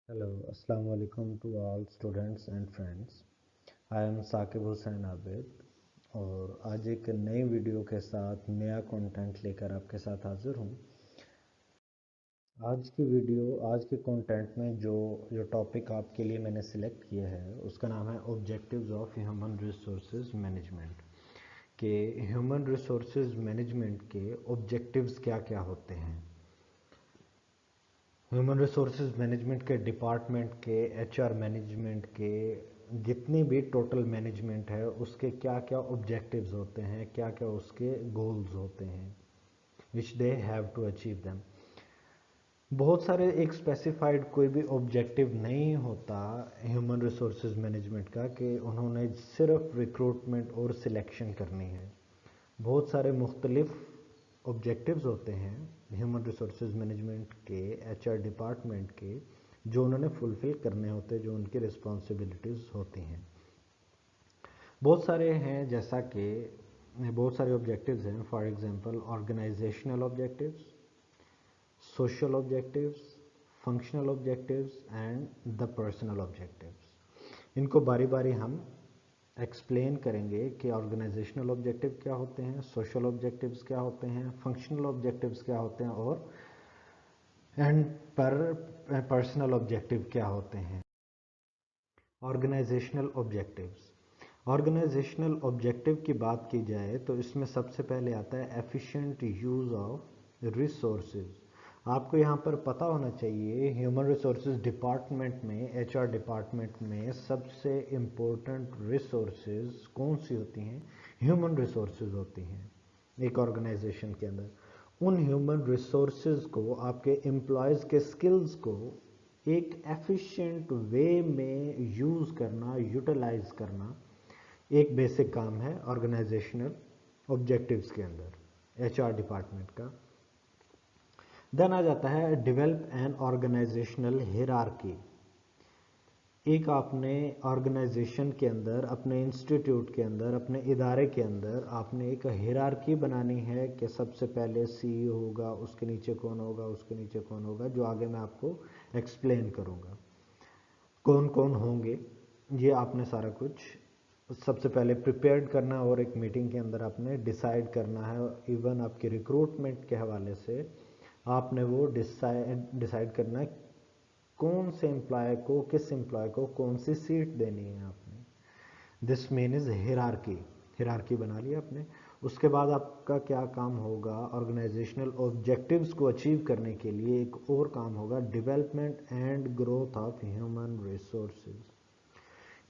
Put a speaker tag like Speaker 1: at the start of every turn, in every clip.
Speaker 1: Hello, Assalamu alaikum to all students and friends. I am Saqib Hussain Abid और आज एक नई वीडियो के साथ नया कंटेंट लेकर आपके साथ हाजिर हूँ। आज के कंटेंट में जो टॉपिक आपके लिए मैंने सिलेक्ट किया है उसका नाम है objectives of human resources management. के ह्यूमन रिसोर्सेज मैनेजमेंट के ऑब्जेक्टिव्स क्या क्या होते हैं, ह्यूमन रिसोर्सेज मैनेजमेंट के डिपार्टमेंट के एचआर मैनेजमेंट के जितनी भी टोटल मैनेजमेंट है उसके क्या क्या ऑब्जेक्टिव्स होते हैं, क्या क्या उसके गोल्स होते हैं which they have to achieve them. बहुत सारे एक स्पेसिफाइड कोई भी ऑब्जेक्टिव नहीं होता ह्यूमन रिसोर्सेज मैनेजमेंट का कि उन्होंने सिर्फ रिक्रूटमेंट और सिलेक्शन करनी है। बहुत सारे मुख्तलिफ ऑब्जेक्टिव्स होते हैं ह्यूमन रिसोर्सेज मैनेजमेंट के एचआर डिपार्टमेंट के जो उन्होंने फुलफ़िल करने होते हैं, जो उनकी रिस्पॉन्सिबिलिटीज़ होती हैं। बहुत सारे हैं, जैसा कि बहुत सारे ऑब्जेक्टिव्स हैं। For example organizational objectives, social objectives, functional objectives and the personal objectives. इनको बारी बारी हम एक्सप्लेन करेंगे कि ऑर्गेनाइजेशनल ऑब्जेक्टिव क्या होते हैं, सोशल ऑब्जेक्टिव्स क्या होते हैं, फंक्शनल ऑब्जेक्टिव्स क्या होते हैं और पर्सनल ऑब्जेक्टिव क्या होते हैं। ऑर्गेनाइजेशनल ऑब्जेक्टिव की बात की जाए तो इसमें सबसे पहले आता है एफिशिएंट यूज़ ऑफ रिसोर्सेज। आपको यहाँ पर पता होना चाहिए ह्यूमन रिसोर्सेज डिपार्टमेंट में, एचआर डिपार्टमेंट में सबसे इम्पोर्टेंट रिसोर्सेज कौन सी होती हैं? ह्यूमन रिसोर्सेज होती हैं एक ऑर्गेनाइजेशन के अंदर। उन ह्यूमन रिसोर्सेज को, आपके एम्प्लॉयज़ के स्किल्स को एक एफिशिएंट वे में यूज़ करना, यूटिलाइज करना एक बेसिक काम है ऑर्गेनाइजेशनल ऑब्जेक्टिव्स के अंदर एचआर डिपार्टमेंट का। देन आ जाता है डेवलप एन ऑर्गेनाइजेशनल हियरार्की। एक आपने ऑर्गेनाइजेशन के अंदर, अपने इंस्टीट्यूट के अंदर, अपने इदारे के अंदर आपने एक हियरार्की बनानी है कि सबसे पहले सीईओ होगा, उसके नीचे कौन होगा, उसके नीचे कौन होगा, जो आगे मैं आपको एक्सप्लेन करूँगा कौन कौन होंगे। ये आपने सारा कुछ सबसे पहले प्रिपेयर्ड करना और एक मीटिंग के अंदर आपने डिसाइड करना है। इवन आपके रिक्रूटमेंट के हवाले से आपने वो डिसाइड करना है कौन से एम्प्लॉय को, किस एम्प्लॉय को कौन सी सीट देनी है आपने। दिस मीन इज हियरार्की बना लिया आपने। उसके बाद आपका क्या काम होगा, ऑर्गेनाइजेशनल ऑब्जेक्टिव्स को अचीव करने के लिए एक और काम होगा, development and growth of human resources.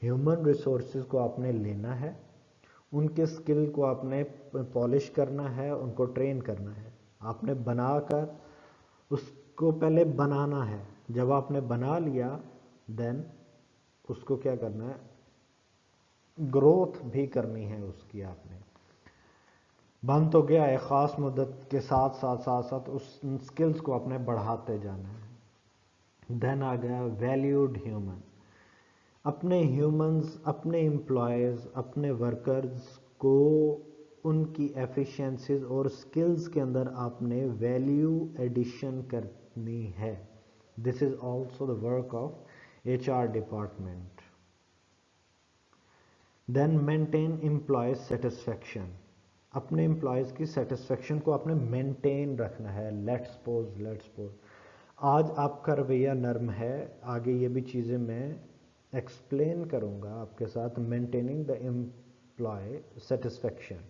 Speaker 1: Human resources को आपने लेना है, उनके स्किल को आपने पॉलिश करना है, उनको ट्रेन करना है। आपने बनाकर उसको पहले बनाना है। जब आपने बना लिया देन उसको क्या करना है, ग्रोथ भी करनी है उसकी। आपने बन तो गया है, ख़ास मुद्दत के साथ साथ साथ साथ उस स्किल्स को आपने बढ़ाते जाना है। देन आ गया वैल्यूड ह्यूमन। अपने ह्यूमंस, अपने एम्प्लॉयज़, अपने वर्कर्स को उनकी एफिशिएंसीज और स्किल्स के अंदर आपने वैल्यू एडिशन करनी है। This is also the work of HR department. Then maintain employee satisfaction. अपने एम्प्लॉयज़ की सेटिस्फेक्शन को आपने मेंटेन रखना है। लेट्स सपोज आज आपका रवैया नर्म है, आगे ये भी चीज़ें मैं एक्सप्लेन करूँगा आपके साथ। मेंटेनिंग द एम्प्लॉय सेटिस्फेक्शन,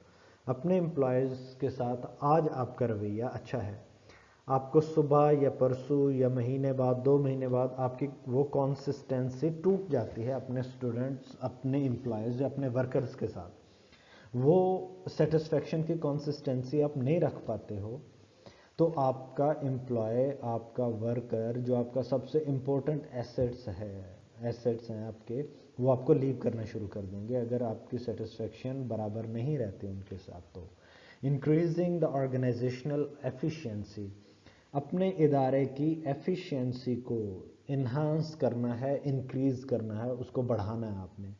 Speaker 1: अपने एम्प्लॉयज़ के साथ आज आपका रवैया अच्छा है। आपको सुबह या परसों या महीने बाद, 2 महीने बाद आपकी वो कंसिस्टेंसी टूट जाती है अपने स्टूडेंट्स, अपने एम्प्लॉयज़ या अपने वर्कर्स के साथ। वो सेटिस्फेक्शन की कंसिस्टेंसी आप नहीं रख पाते हो तो आपका एम्प्लॉय, आपका वर्कर, जो आपका सबसे इम्पोर्टेंट एसेट्स हैं आपके, वो आपको लीव करना शुरू कर देंगे अगर आपकी सेटिस्फेक्शन बराबर नहीं रहती उनके साथ। तो इंक्रीजिंग द ऑर्गेनाइजेशनल एफिशिएंसी, अपने इदारे की एफिशिएंसी को इन्हांस करना है, इंक्रीज करना है, उसको बढ़ाना है आपने।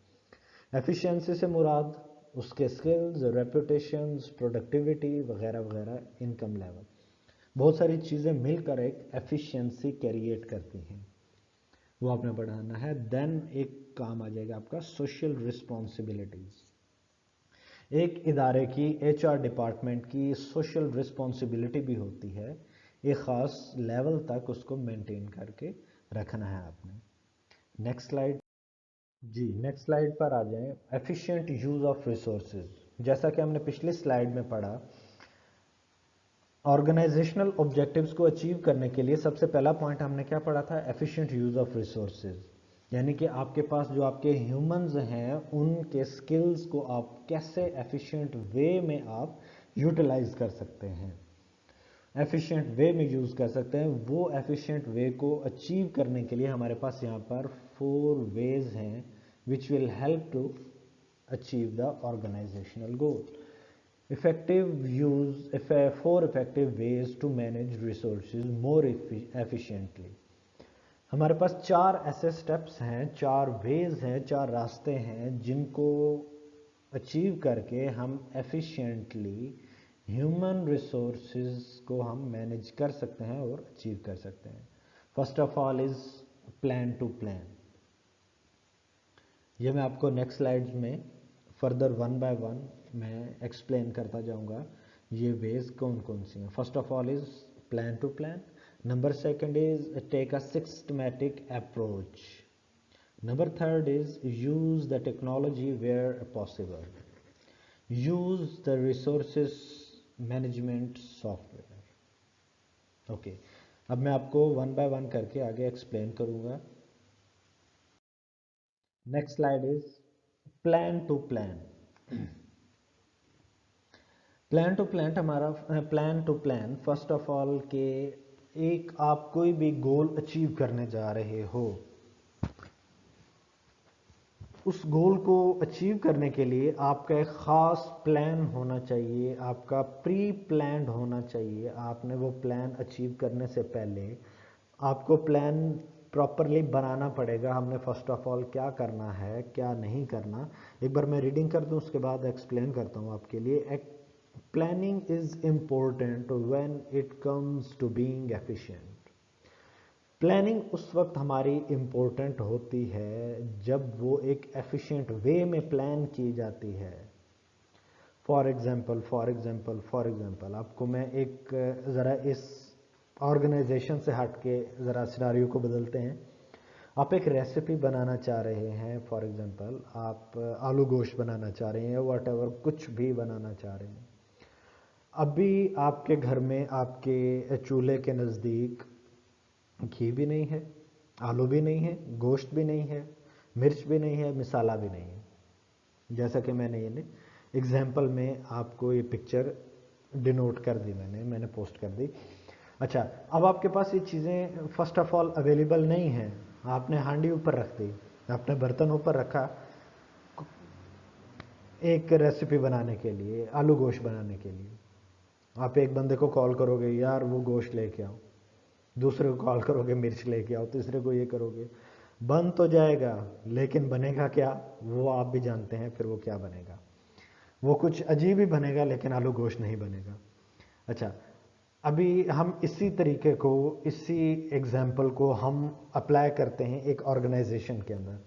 Speaker 1: एफिशिएंसी से मुराद उसके स्किल्स, रेपुटेशंस, प्रोडक्टिविटी वगैरह वगैरह, इनकम लेवल, बहुत सारी चीज़ें मिलकर एक एफिशिएंसी क्रिएट करती हैं। वो आपने बढ़ाना है। देन एक काम आ जाएगा आपका सोशल रिस्पॉन्सिबिलिटीज। एक इदारे की HR डिपार्टमेंट की सोशल रिस्पॉन्सिबिलिटी भी होती है, एक ख़ास लेवल तक उसको मेंटेन करके रखना है आपने। नेक्स्ट स्लाइड जी, नेक्स्ट स्लाइड पर आ जाएं। Efficient use of resources. जैसा कि हमने पिछली स्लाइड में पढ़ा, ऑर्गेनाइजेशनल ऑब्जेक्टिव्स को अचीव करने के लिए सबसे पहला पॉइंट हमने क्या पढ़ा था? Efficient use of resources. यानी कि आपके पास जो आपके ह्यूमंस हैं उनके स्किल्स को आप कैसे एफिशिएंट वे में आप यूटिलाइज कर सकते हैं, एफिशिएंट वे में यूज़ कर सकते हैं। वो एफिशिएंट वे को अचीव करने के लिए हमारे पास यहाँ पर 4 वेज हैं which will help to achieve the organizational goal. Effective use, 4 effective ways to manage resources more efficiently. हमारे पास 4 ऐसे स्टेप्स हैं, 4 वेज हैं, 4 रास्ते हैं जिनको अचीव करके हम एफिशिएंटली ह्यूमन रिसोर्सेज को हम मैनेज कर सकते हैं और अचीव कर सकते हैं। First of all is plan to plan. ये मैं आपको नेक्स्ट स्लाइड्स में फर्दर 1 बाय 1 मैं एक्सप्लेन करता जाऊंगा ये वेज कौन कौन सी हैं। First of all is plan to plan. Number second is take a systematic approach. Number third is use the technology where possible. Use the resources management software. Okay, अब मैं आपको 1 बाय 1 करके आगे एक्सप्लेन करूंगा। Next slide is plan to plan. Plan to plan first of all के एक आप कोई भी गोल अचीव करने जा रहे हो, उस गोल को अचीव करने के लिए आपका एक ख़ास प्लान होना चाहिए, आपका प्री प्लान्ड होना चाहिए। आपने वो प्लान अचीव करने से पहले आपको प्लान प्रॉपरली बनाना पड़ेगा। हमने फर्स्ट ऑफ ऑल क्या करना है, क्या नहीं करना। एक बार मैं रीडिंग कर दूं, उसके बाद एक्सप्लेन करता हूं आपके लिए। Planning is important when it comes to being efficient. Planning उस वक्त हमारी इम्पोर्टेंट होती है जब वो एक एफिशिएंट वे में प्लान की जाती है। फॉर एग्जाम्पल आपको मैं एक ज़रा इस ऑर्गेनाइजेशन से हट के ज़रा सिनारियो को बदलते हैं। आप एक रेसिपी बनाना चाह रहे हैं, फॉर एग्जाम्पल आप आलू गोश्त बनाना चाह रहे हैं, वॉट एवर कुछ भी बनाना चाह रहे हैं। अभी आपके घर में आपके चूल्हे के नज़दीक घी भी नहीं है, आलू भी नहीं है, गोश्त भी नहीं है, मिर्च भी नहीं है, मसाला भी नहीं है। जैसा कि मैंने ये एग्जाम्पल में आपको ये पिक्चर डिनोट कर दी, मैंने पोस्ट कर दी। अच्छा, अब आपके पास ये चीज़ें फर्स्ट ऑफ ऑल अवेलेबल नहीं हैं। आपने हांडी ऊपर रख दी, आपने बर्तन ऊपर रखा एक रेसिपी बनाने के लिए, आलू गोश्त बनाने के लिए। आप एक बंदे को कॉल करोगे, यार वो गोश्त लेके आओ, दूसरे को कॉल करोगे मिर्च लेके आओ, तीसरे को ये करोगे, बन तो जाएगा लेकिन बनेगा क्या वो आप भी जानते हैं। फिर वो क्या बनेगा, वो कुछ अजीब ही बनेगा, लेकिन आलू गोश्त नहीं बनेगा। अच्छा, अभी हम इसी तरीके को, इसी एग्जाम्पल को हम अप्लाई करते हैं एक ऑर्गेनाइजेशन के अंदर।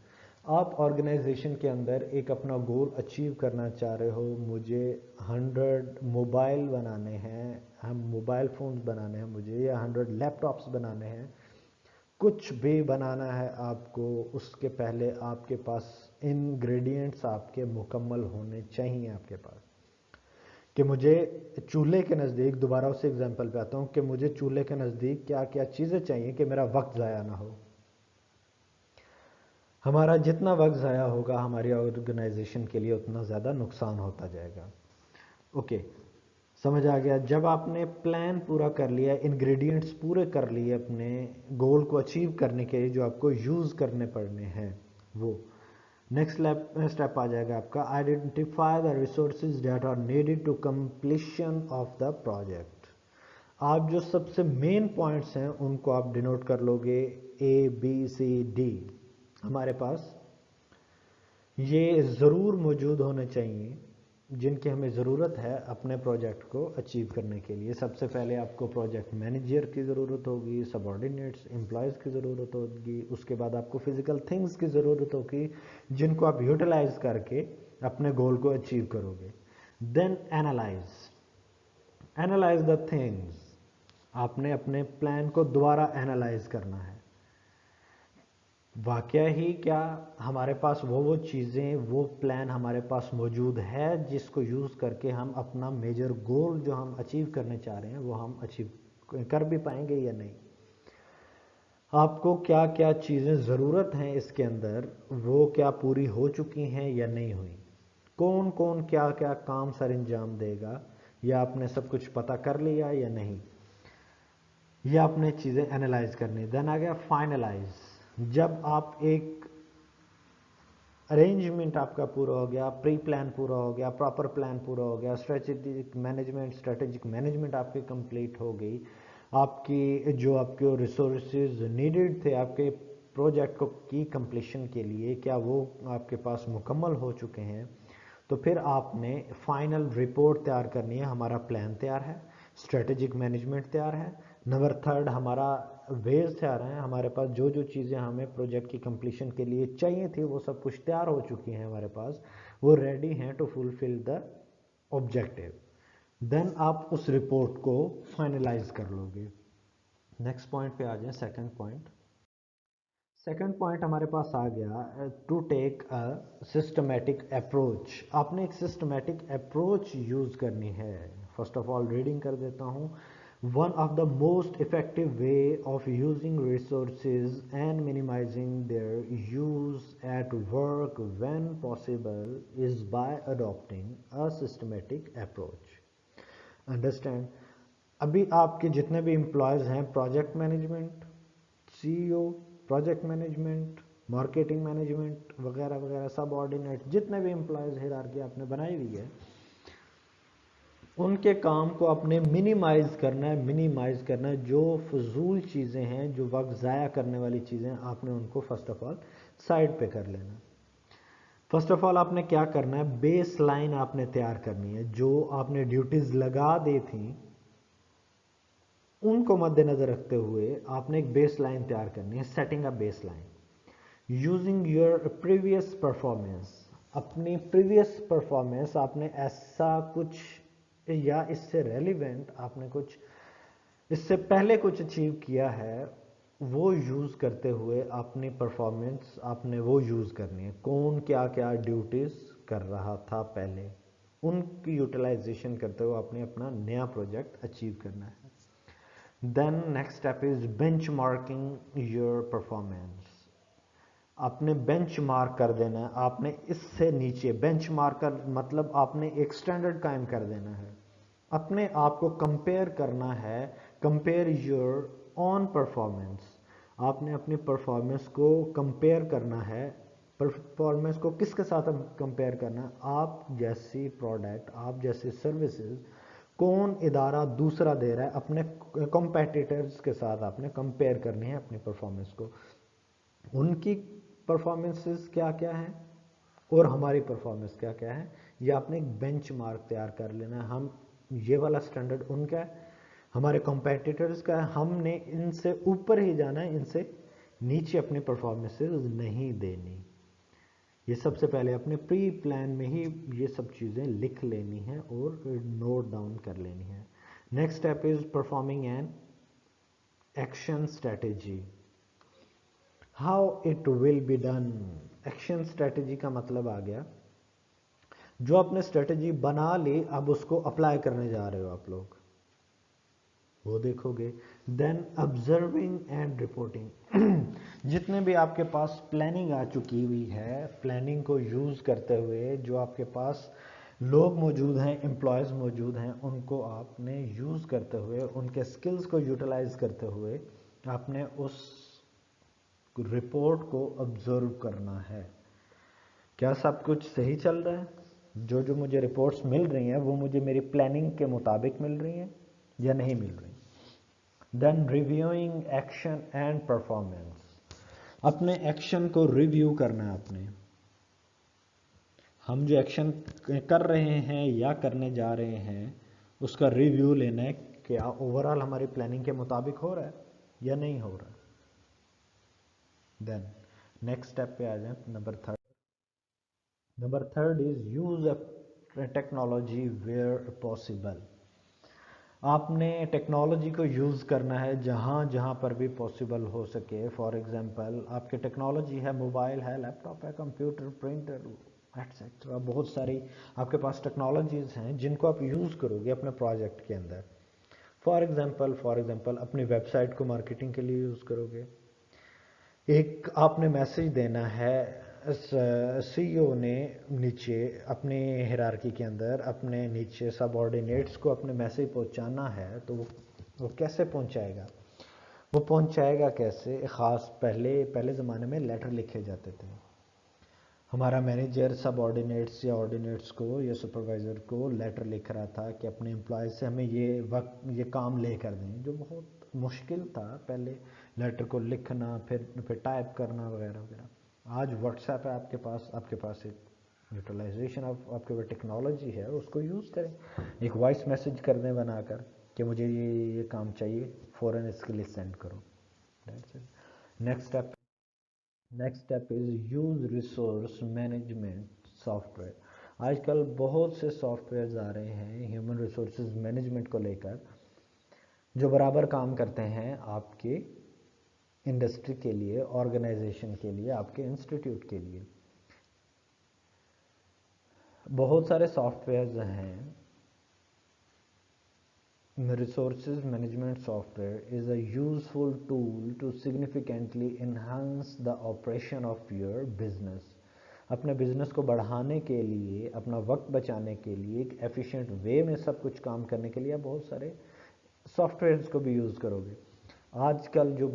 Speaker 1: आप ऑर्गेनाइजेशन के अंदर एक अपना गोल अचीव करना चाह रहे हो, मुझे 100 मोबाइल बनाने हैं, हम मोबाइल फ़ोन्स बनाने हैं मुझे, या 100 लैपटॉप्स बनाने हैं, कुछ भी बनाना है आपको, उसके पहले आपके पास इंग्रेडिएंट्स आपके मुकम्मल होने चाहिए आपके पास। कि मुझे चूल्हे के नज़दीक, दोबारा उस एग्जांपल पे आता हूँ, कि मुझे चूल्हे के नज़दीक क्या क्या चीज़ें चाहिए कि मेरा वक्त ज़ाया ना हो। हमारा जितना वक्त ज़ाया होगा हमारी ऑर्गेनाइजेशन के लिए उतना ज़्यादा नुकसान होता जाएगा। ओके, समझ आ गया। जब आपने प्लान पूरा कर लिया, इंग्रेडिएंट्स पूरे कर लिए अपने गोल को अचीव करने के लिए जो आपको यूज़ करने पड़ने हैं, वो नेक्स्ट स्टेप आ जाएगा आपका identify the resources that are needed to completion of the project. आप जो सबसे मेन पॉइंट्स हैं उनको आप डिनोट कर लोगे, ABCD। हमारे पास ये ज़रूर मौजूद होने चाहिए जिनकी हमें ज़रूरत है अपने प्रोजेक्ट को अचीव करने के लिए। सबसे पहले आपको प्रोजेक्ट मैनेजर की ज़रूरत होगी, सबऑर्डिनेट्स एम्प्लॉयज़ की ज़रूरत होगी, उसके बाद आपको फिज़िकल थिंग्स की ज़रूरत होगी जिनको आप यूटिलाइज करके अपने गोल को अचीव करोगे। देन एनालाइज द थिंग्स, आपने अपने प्लान को दोबारा एनालाइज करना है। वाकया ही क्या हमारे पास वो चीज़ें, वो प्लान हमारे पास मौजूद है जिसको यूज़ करके हम अपना मेजर गोल जो हम अचीव करने चाह रहे हैं वो हम अचीव कर भी पाएंगे या नहीं। आपको क्या क्या चीज़ें ज़रूरत हैं इसके अंदर, वो क्या पूरी हो चुकी हैं या नहीं हुई, कौन कौन क्या क्या काम सर अंजाम देगा, या आपने सब कुछ पता कर लिया या नहीं, ये आपने चीज़ें एनालाइज करनी। देन आ गया फाइनलाइज। जब आप एक अरेंजमेंट आपका पूरा हो गया, प्री प्लान पूरा हो गया, प्रॉपर प्लान पूरा हो गया, स्ट्रेटेजिक मैनेजमेंट आपकी कंप्लीट हो गई, आपकी जो आपके रिसोर्सेज नीडेड थे आपके प्रोजेक्ट को की कंप्लीशन के लिए, क्या वो आपके पास मुकम्मल हो चुके हैं, तो फिर आपने फाइनल रिपोर्ट तैयार करनी है। हमारा प्लान तैयार है, स्ट्रेटेजिक मैनेजमेंट तैयार है, नंबर थर्ड हमारा वेज तैयार है, हमारे पास जो जो चीज़ें हमें प्रोजेक्ट की कंप्लीशन के लिए चाहिए थी वो सब कुछ तैयार हो चुकी हैं हमारे पास, वो रेडी हैं to fulfil the objective. Then आप उस रिपोर्ट को फाइनलाइज कर लोगे। नेक्स्ट पॉइंट पे आ जाए, सेकंड पॉइंट हमारे पास आ गया to take a systematic approach. आपने एक सिस्टमेटिक अप्रोच यूज़ करनी है। फर्स्ट ऑफ ऑल रीडिंग कर देता हूँ। One of the most effective way of using resources and minimizing their use at work when possible is by adopting a systematic approach. Understand? अभी आपके जितने भी employees हैं, project management, CEO, project management, marketing management वगैरह वगैरह, सब ordinate, जितने भी एम्प्लॉयज़ हायरार्की आपने बनाई हुई है, उनके काम को आपने मिनिमाइज़ करना है। जो फजूल चीज़ें हैं, जो वक्त ज़ाया करने वाली चीज़ें, आपने उनको फर्स्ट ऑफ ऑल साइड पे कर लेना। फर्स्ट ऑफ ऑल आपने क्या करना है, बेस लाइन आपने तैयार करनी है। जो आपने ड्यूटीज़ लगा दी थी उनको मद्देनज़र रखते हुए आपने एक बेस लाइन तैयार करनी है। Setting a base line using your previous performance. अपनी प्रीवियस परफॉर्मेंस आपने ऐसा कुछ या इससे रेलिवेंट आपने कुछ इससे पहले कुछ अचीव किया है, वो यूज़ करते हुए अपनी परफॉर्मेंस आपने वो यूज़ करनी है। कौन क्या क्या ड्यूटीज़ कर रहा था पहले, उनकी यूटिलाइजेशन करते हुए आपने अपना नया प्रोजेक्ट अचीव करना है। Then next step is benchmarking your performance. आपने बेंच मार्क कर देना है। आपने इससे नीचे बेंच मार्क कर मतलब आपने एक स्टैंडर्ड कायम कर देना है। अपने आप को कंपेयर करना है। Compare your on performance. आपने अपनी परफॉर्मेंस को कंपेयर करना है। परफॉर्मेंस को किसके साथ कंपेयर करना है? आप जैसी प्रोडक्ट, आप जैसी सर्विसेज कौन इदारा दूसरा दे रहा है, अपने कॉम्पिटिटर्स के साथ आपने कंपेयर करनी है अपनी परफॉर्मेंस को। उनकी परफॉर्मेंसेस क्या क्या हैं और हमारी परफॉर्मेंस क्या क्या है, ये आपने एक बेंच मार्क तैयार कर लेना है। हम ये वाला स्टैंडर्ड उनका है, हमारे कॉम्पिटिटर्स का है, हमने इनसे ऊपर ही जाना है, इनसे नीचे अपनी परफॉर्मेंसेस नहीं देनी। ये सबसे पहले अपने प्री प्लान में ही ये सब चीज़ें लिख लेनी है और नोट डाउन कर लेनी है। Next step is performing an action strategy. How it will be done. Action strategy का मतलब आ गया, जो आपने स्ट्रेटेजी बना ली, अब उसको अप्लाई करने जा रहे हो आप लोग, वो देखोगे। Then observing and reporting. जितने भी आपके पास प्लानिंग आ चुकी हुई है, प्लानिंग को यूज़ करते हुए जो आपके पास लोग मौजूद हैं, एम्प्लॉयज़ मौजूद हैं, उनको आपने यूज़ करते हुए, उनके स्किल्स को यूटिलाइज करते हुए आपने उस रिपोर्ट को ऑब्जर्व करना है। क्या सब कुछ सही चल रहा है? जो जो मुझे रिपोर्ट्स मिल रही हैं वो मुझे मेरी प्लानिंग के मुताबिक मिल रही हैं या नहीं मिल रही? Then reviewing action and performance. अपने एक्शन को रिव्यू करना है आपने। ہم جو ایکشن کر رہے ہیں یا کرنے جا رہے ہیں اس کا ریویو لینا ہے کہ اوور آل ہماری پلاننگ کے مطابق ہو رہا ہے یا نہیں ہو رہا. دین نیکسٹ اسٹیپ پہ آ جائیں. Number third is use technology where possible. آپ نے ٹیکنالوجی کو یوز کرنا ہے جہاں جہاں پر بھی پاسبل ہو سکے. فار ایگزامپل آپ کی ٹیکنالوجی ہے، موبائل ہے، لیپ ٹاپ ہے، کمپیوٹر، پرنٹر ایٹسٹرا، بہت ساری آپ کے پاس ٹیکنالوجیز ہیں جن کو آپ یوز کرو گے اپنے پروجیکٹ کے اندر. فار ایگزامپل اپنی ویب سائٹ کو مارکیٹنگ کے لیے یوز کرو گے. ایک آپ نے میسج دینا ہے، سی او نے نیچے اپنے ہیرارکی کے اندر اپنے نیچے سب آرڈینیٹس کو اپنے میسج پہنچانا ہے، تو وہ کیسے پہنچائے گا؟ وہ پہنچائے گا کیسے؟ خاص پہلے زمانے میں لیٹر لکھے جاتے تھے. ہمارا مینیجر سب آرڈینیٹس یا آرڈینیٹس کو یا سپروائزر کو لیٹر لکھ رہا تھا کہ اپنے امپلائیز سے ہمیں یہ کام لے کر دیں، جو بہت مشکل تھا پہلے لیٹر کو لکھنا، پھر ٹائپ کرنا وغیرہ وغیرہ. آج واٹس ایپ ہے آپ کے پاس ایک یوٹیلائزیشن آف آپ کے وہ ٹیکنالوجی ہے، اس کو یوز کریں. ایک وائس میسج کر دیں بنا کر کہ مجھے یہ کام چاہیے، فوراً اس کے لیے سینڈ کرو. Next step is use resource management soft where. آج کل بہت سے سافٹ ویئرز آ رہے ہیں ہیومن ریسورسز مینجمنٹ کو لے کر، جو برابر کام کرتے ہیں آپ کے انڈسٹری کے لیے، آرگنائزیشن کے لیے، آپ کے انسٹیٹیوٹ کے لیے. بہت سارے سافٹ ویئرز ہیں. Resources management software is a useful tool to significantly enhance the operation of your business. اپنے بزنس کو بڑھانے کے لیے، اپنا وقت بچانے کے لیے، ایک ایفیشینٹ وے میں سب کچھ کام کرنے کے لیے آپ بہت سارے سافٹ ویئرز کو بھی یوز کرو گے. آج کل جو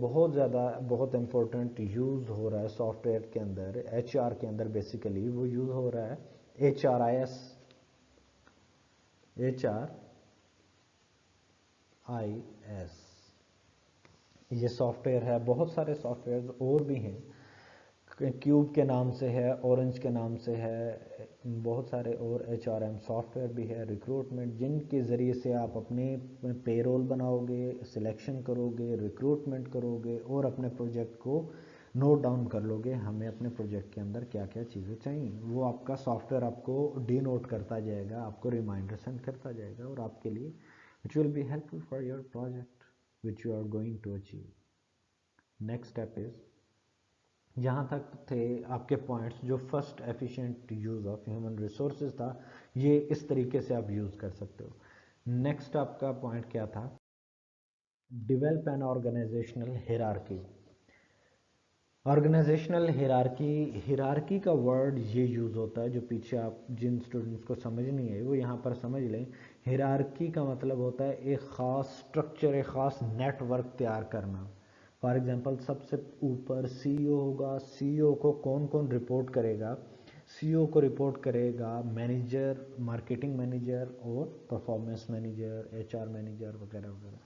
Speaker 1: بہت امپورٹنٹ یوز ہو رہا ہے سافٹ ویئر کے اندر، ایچ آر کے اندر بیسیکلی وہ یوز ہو رہا ہے HRIS. یہ سافٹ ویئر ہے. بہت سارے سافٹ ویئرز اور بھی ہیں، کیوب کے نام سے ہے، اورنج کے نام سے ہے، بہت سارے اور HRM سافٹ ویئر بھی ہے. ریکروٹمنٹ، جن کے ذریعے سے آپ اپنے پے رول بناؤ گے، سلیکشن کرو گے، ریکروٹمنٹ کرو گے اور اپنے پروجیکٹ کو نوٹ ڈاؤن کر لو گے ہمیں اپنے پروجیکٹ کے اندر کیا کیا چیزیں چاہیے. وہ آپ کا سافٹ ویئر آپ کو ڈی نوٹ کرتا جائے گا، آپ کو ریمائنڈر سینڈ کرتا جائے گا، اور آپ کے لیے which will be helpful for your project which you are going to achieve. Next step is، جہاں تک تھے آپ کے پوائنٹس، جو first efficient use of human resources تھا، یہ اس طریقے سے آپ یوز کر سکتے ہو. نیکسٹ آپ کا پوائنٹ کیا تھا؟ Develop an organizational hierarchy. Organizational hierarchy کا ورڈ یہ یوز ہوتا ہے، جو پیچھے آپ جن اسٹوڈنٹس کو سمجھ نہیں آئی وہ یہاں پر سمجھ لیں. ہیرارکی کا مطلب ہوتا ہے ایک خاص سٹرکچر، ایک خاص نیٹ ورک تیار کرنا. فار ایگزامپل سب سے اوپر سی او ہوگا. سی او کو کون کون رپورٹ کرے گا؟ سی او کو رپورٹ کرے گا مینیجر، مارکیٹنگ مینیجر اور performance manager, H R manager وغیرہ وغیرہ.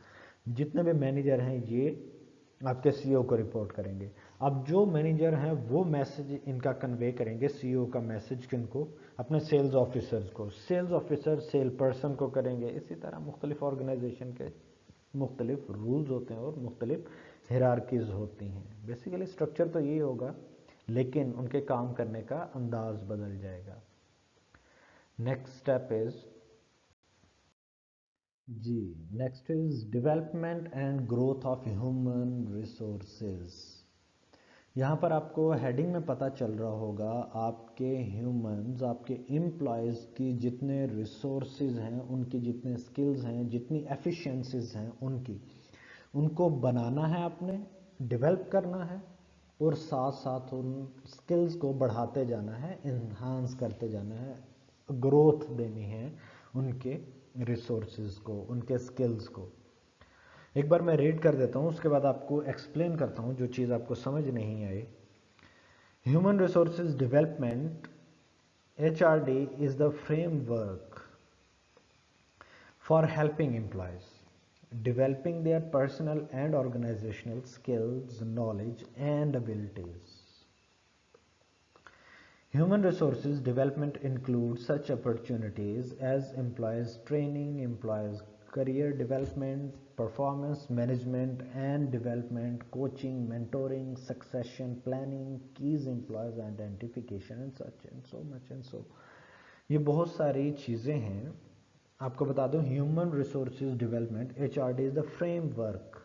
Speaker 1: جتنے بھی مینیجر ہیں یہ آپ کے سی او کو رپورٹ کریں گے. اب جو مینیجر ہیں وہ میسج ان کا کنوے کریں گے، سی او کا میسج کن کو؟ اپنے سیلز آفیسرز کو. سیلز آفیسر سیل پرسن کو کریں گے. اسی طرح مختلف آرگنائزیشن کے مختلف رولز ہوتے ہیں اور مختلف ہیرارکیز ہوتی ہیں. بیسیکلی اسٹرکچر تو یہی ہوگا، لیکن ان کے کام کرنے کا انداز بدل جائے گا. Next step is next is development and growth of human resources. یہاں پر آپ کو ہیڈنگ میں پتہ چل رہا ہوگا، آپ کے ہیومنز، آپ کے امپلائیز کی جتنے ریسورسز ہیں، ان کی جتنے سکلز ہیں، جتنی ایفیشینسیز ہیں، ان کو بنانا ہے، آپ نے ڈیولپ کرنا ہے، اور ساتھ ساتھ ان سکلز کو بڑھاتے جانا ہے، انہانس کرتے جانا ہے، گروتھ دینی ہے ان کے ریسورسز کو، ان کے سکلز کو. ایک بار میں ریڈ کر دیتا ہوں، اس کے بعد آپ کو ایکسپلین کرتا ہوں جو چیز آپ کو سمجھ نہیں آئی. Human resources development HRD is the framework for helping employees developing their personal and organizational skills, knowledge and abilities. Human resources development includes such opportunities as employees training, employees career development, performance management and development, coaching, mentoring, succession planning, keys employees identification and such and so much and so. یہ بہت ساری چیزیں ہیں. آپ کو بتا دوں human resources development HRD is the frame work.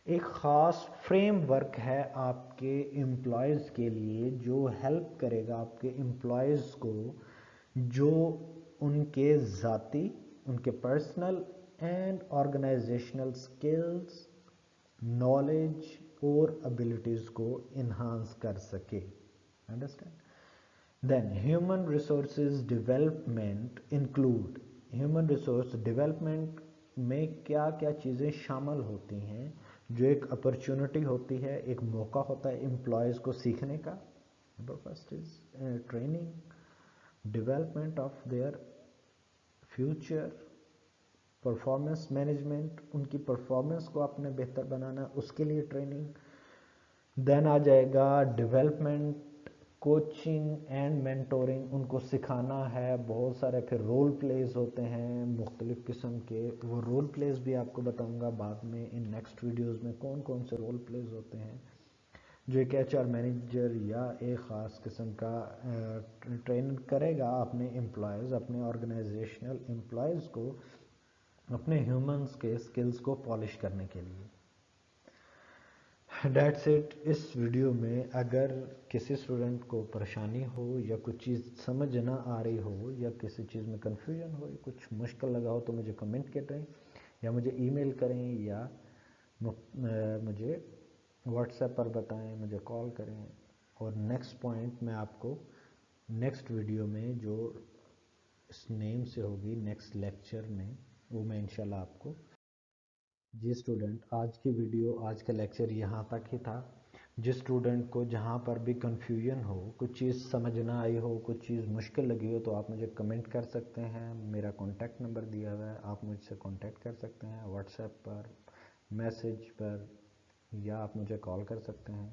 Speaker 1: ایک خاص فریم ورک ہے آپ کے امپلائیز کے لیے جو ہیلپ کرے گا آپ کے امپلائیز کو جو ان کے ذاتی، ان کے personal and organisational skills, knowledge اور ابیلٹیز کو انہانس کر سکے. Understand? Then human resources development include, human resource development میں کیا کیا چیزیں شامل ہوتی ہیں جو ایک اپرچونٹی ہوتی ہے، ایک موقع ہوتا ہے امپلائیز کو سیکھنے کا. Number first is training, development of their future, performance management, ان کی پرفارمنس کو آپ نے بہتر بنانا، اس کے لیے ٹریننگ. دین آ جائے گا ڈیولپمنٹ، کوچنگ اینڈ مینٹورنگ، ان کو سکھانا ہے. بہت سارے پھر رول پلیز ہوتے ہیں مختلف قسم کے، وہ رول پلیز بھی آپ کو بتاؤں گا بعد میں ان نیکسٹ ویڈیوز میں کون کون سے رول پلیز ہوتے ہیں جو ایک HR مینیجر یا ایک خاص قسم کا ٹرین کرے گا اپنے امپلائیز، اپنے آرگنائزیشنل امپلائیز کو اپنے ہیومنس کے سکلز کو پالش کرنے کے لیے. That's it. اس ویڈیو میں اگر کسی اسٹوڈنٹ کو پریشانی ہو یا کچھ چیز سمجھ نہ آ رہی ہو یا کسی چیز میں کنفیوژن ہو یا کچھ مشکل لگا ہو تو مجھے کمنٹ کریں یا مجھے ای میل کریں یا مجھے واٹس ایپ پر بتائیں، مجھے کال کریں. اور نیکسٹ پوائنٹ میں آپ کو نیکسٹ ویڈیو میں جو اس نیم سے ہوگی نیکسٹ لیکچر میں وہ میں انشاءاللہ آپ کو. جی اسٹوڈنٹ، آج کی ویڈیو، آج کا لیکچر یہاں تک ہی تھا. جس اسٹوڈنٹ کو جہاں پر بھی کنفیوژن ہو، کچھ چیز سمجھ نہ آئی ہو، کچھ چیز مشکل لگی ہو تو آپ مجھے کمنٹ کر سکتے ہیں. میرا کانٹیکٹ نمبر دیا ہوا ہے، آپ مجھ سے کانٹیکٹ کر سکتے ہیں واٹس ایپ پر، میسیج پر، یا آپ مجھے کال کر سکتے ہیں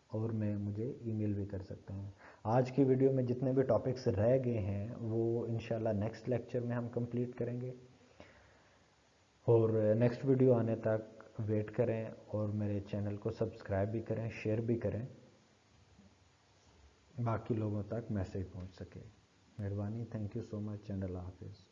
Speaker 1: اور مجھے ای میل بھی کر سکتے ہیں. آج کی ویڈیو میں جتنے بھی ٹاپکس رہ گئے ہیں وہ انشاءاللہ نیکسٹ لیکچر میں ہم کمپلیٹ کریں گے. اور نیکسٹ ویڈیو آنے تک ویٹ کریں اور میرے چینل کو سبسکرائب بھی کریں، شیئر بھی کریں، باقی لوگوں تک میسیج پہنچ سکے. مہربانی. Thank you so much and Allah حافظ.